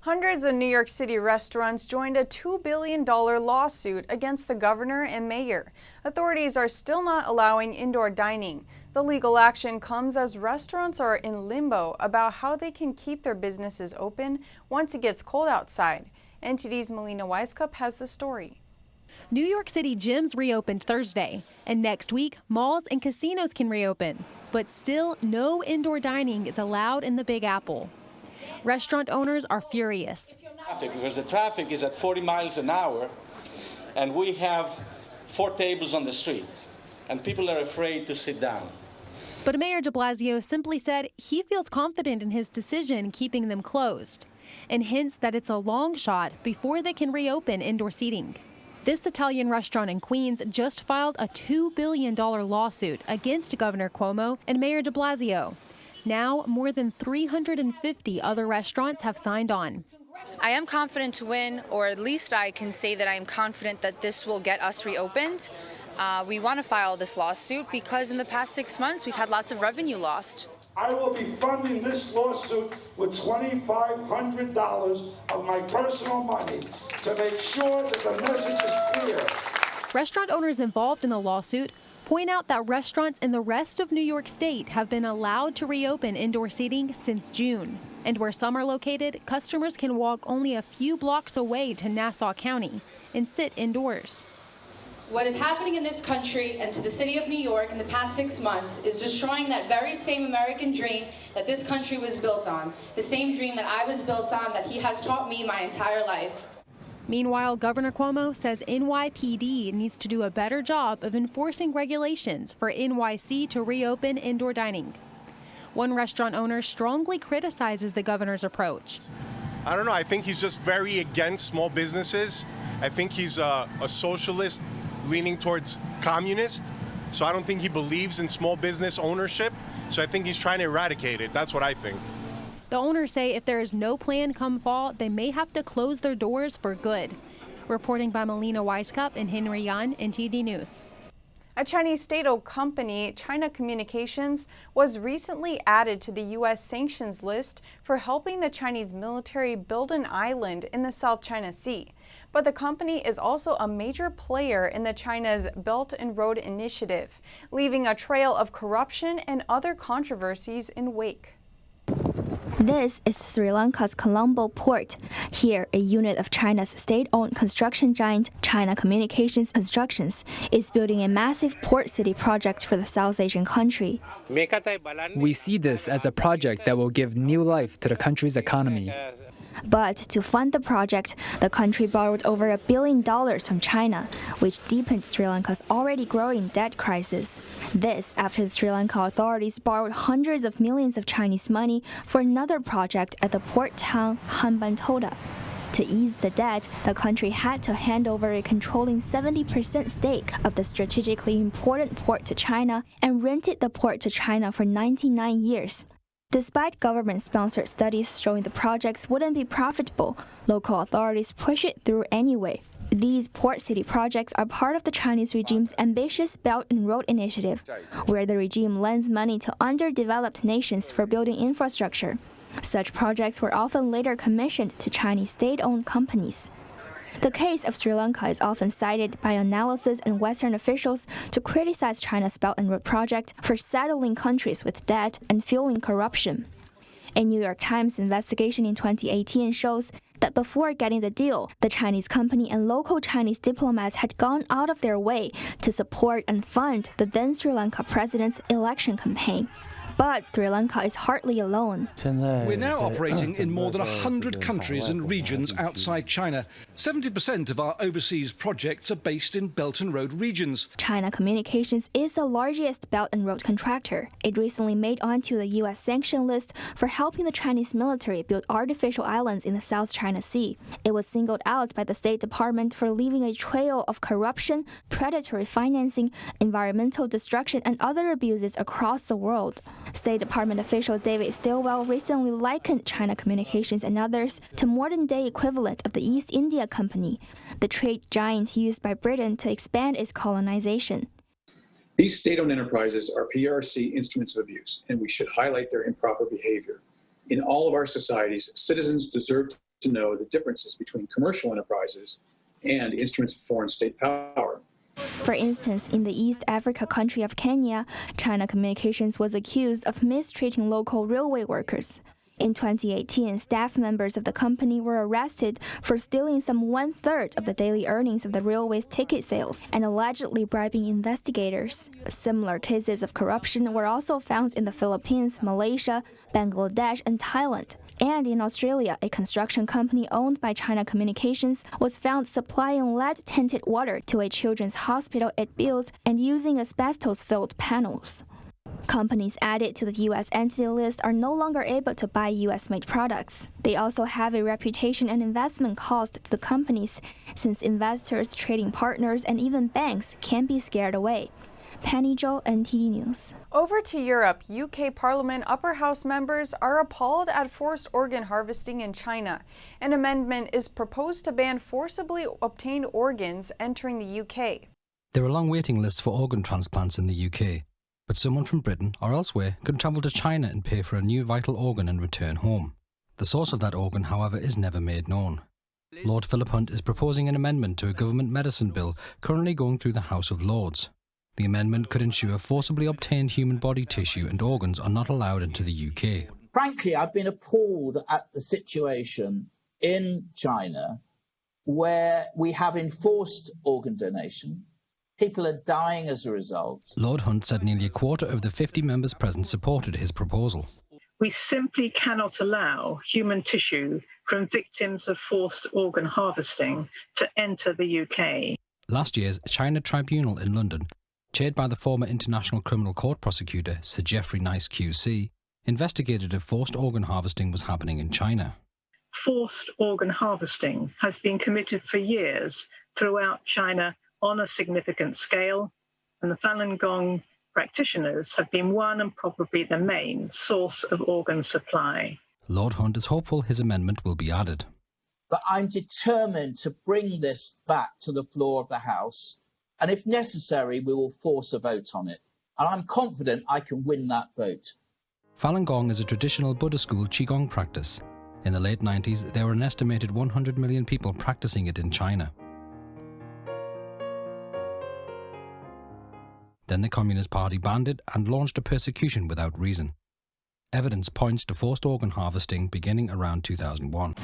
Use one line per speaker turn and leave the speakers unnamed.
Hundreds of New York City restaurants joined a $2 billion lawsuit against the governor and mayor. Authorities are still not allowing indoor dining. The legal action comes as restaurants are in limbo about how they can keep their businesses open once it gets cold outside. NTD's Melina Weiskup has the story.
New York City gyms reopened Thursday, and next week, malls and casinos can reopen. But still, no indoor dining is allowed in the Big Apple. Restaurant owners are furious.
Because the traffic is at 40 miles an hour, and we have 4 tables on the street, and people are afraid to sit down.
But Mayor de Blasio simply said he feels confident in his decision keeping them closed, and hints that it's a long shot before they can reopen indoor seating. This Italian restaurant in Queens just filed a $2 billion lawsuit against Governor Cuomo and Mayor de Blasio. Now, more than 350 other restaurants have signed on.
I am confident to win, or at least I can say that I am confident that this will get us reopened. We want to file this lawsuit because in the past 6 months, we've had lots of revenue lost.
I will be funding this lawsuit with $2,500 of my personal money to make sure that the message is clear.
Restaurant owners involved in the lawsuit point out that restaurants in the rest of New York State have been allowed to reopen indoor seating since June. And where some are located, customers can walk only a few blocks away to Nassau County and sit indoors.
What is happening in this country and to the city of New York in the past 6 months is destroying that very same American dream that this country was built on, the same dream that I was built on, that he has taught me my entire life.
Meanwhile, Governor Cuomo says NYPD needs to do a better job of enforcing regulations for NYC to reopen indoor dining. One restaurant owner strongly criticizes the governor's approach.
I don't know. I think he's just very against small businesses. I think he's a socialist leaning towards communist. So I don't think he believes in small business ownership. So I think he's trying to eradicate it. That's what I think.
The owners say if there is no plan come fall, they may have to close their doors for good. Reporting by Melina Weiskup and Henry Yan, NTD News.
A Chinese state-owned company, China Communications, was recently added to the U.S. sanctions list for helping the Chinese military build an island in the South China Sea. But the company is also a major player in the China's Belt and Road Initiative, leaving a trail of corruption and other controversies in wake.
This is Sri Lanka's Colombo port. Here, a unit of China's state-owned construction giant, China Communications Constructions, is building a massive port city project for the South Asian country.
We see this as a project that will give new life to the country's economy.
But to fund the project, the country borrowed over $1 billion from China, which deepened Sri Lanka's already growing debt crisis. This after the Sri Lanka authorities borrowed hundreds of millions of Chinese money for another project at the port town Hambantota. To ease the debt, the country had to hand over a controlling 70% stake of the strategically important port to China and rented the port to China for 99 years. Despite government-sponsored studies showing the projects wouldn't be profitable, local authorities push it through anyway. These port city projects are part of the Chinese regime's ambitious Belt and Road Initiative, where the regime lends money to underdeveloped nations for building infrastructure. Such projects were often later commissioned to Chinese state-owned companies. The case of Sri Lanka is often cited by analysts and Western officials to criticize China's Belt and Road project for saddling countries with debt and fueling corruption. A New York Times investigation in 2018 shows that before getting the deal, the Chinese company and local Chinese diplomats had gone out of their way to support and fund the then Sri Lanka president's election campaign. But Sri Lanka is hardly alone.
We're now operating in more than 100 countries and regions outside China. 70% of our overseas projects are based in Belt and Road regions.
China Communications is the largest Belt and Road contractor. It recently made onto the U.S. sanction list for helping the Chinese military build artificial islands in the South China Sea. It was singled out by the State Department for leaving a trail of corruption, predatory financing, environmental destruction, and other abuses across the world. State Department official David Stilwell recently likened China Communications and others to modern-day equivalent of the East India Company, the trade giant used by Britain to expand its colonization.
These state-owned enterprises are PRC instruments of abuse, and we should highlight their improper behavior. In all of our societies, citizens deserve to know the differences between commercial enterprises and instruments of foreign state power.
For instance, in the East Africa country of Kenya, China Communications was accused of mistreating local railway workers. In 2018, staff members of the company were arrested for stealing some 1/3 of the daily earnings of the railway's ticket sales and allegedly bribing investigators. Similar cases of corruption were also found in the Philippines, Malaysia, Bangladesh, and Thailand. And in Australia, a construction company owned by China Communications was found supplying lead-tinted water to a children's hospital it built and using asbestos-filled panels. Companies added to the U.S. Entity List are no longer able to buy U.S.-made products. They also have a reputation and investment cost to the companies, since investors, trading partners, and even banks can be scared away. Penny Zhou, NTD News.
Over to Europe, UK Parliament Upper House members are appalled at forced organ harvesting in China. An amendment is proposed to ban forcibly obtained organs entering the UK.
There are long waiting lists for organ transplants in the UK, but someone from Britain or elsewhere could travel to China and pay for a new vital organ and return home. The source of that organ, however, is never made known. Lord Philip Hunt is proposing an amendment to a government medicine bill currently going through the House of Lords. The amendment could ensure forcibly obtained human body tissue and organs are not allowed into the UK.
Frankly, I've been appalled at the situation in China where we have enforced organ donation. People are dying as a result.
Lord Hunt said nearly a quarter of the 50 members present supported his proposal.
We simply cannot allow human tissue from victims of forced organ harvesting to enter the UK.
Last year's China Tribunal in London, chaired by the former International Criminal Court prosecutor Sir Geoffrey Nice QC, investigated if forced organ harvesting was happening in China.
Forced organ harvesting has been committed for years throughout China on a significant scale, and the Falun Gong practitioners have been one and probably the main source of organ supply.
Lord Hunt is hopeful his amendment will be added.
But I'm determined to bring this back to the floor of the House, and if necessary, we will force a vote on it. And I'm confident I can win that vote.
Falun Gong is a traditional Buddhist school Qigong practice. In the late 90s, there were an estimated 100 million people practicing it in China. Then the Communist Party banned it and launched a persecution without reason. Evidence points to forced organ harvesting beginning around 2001.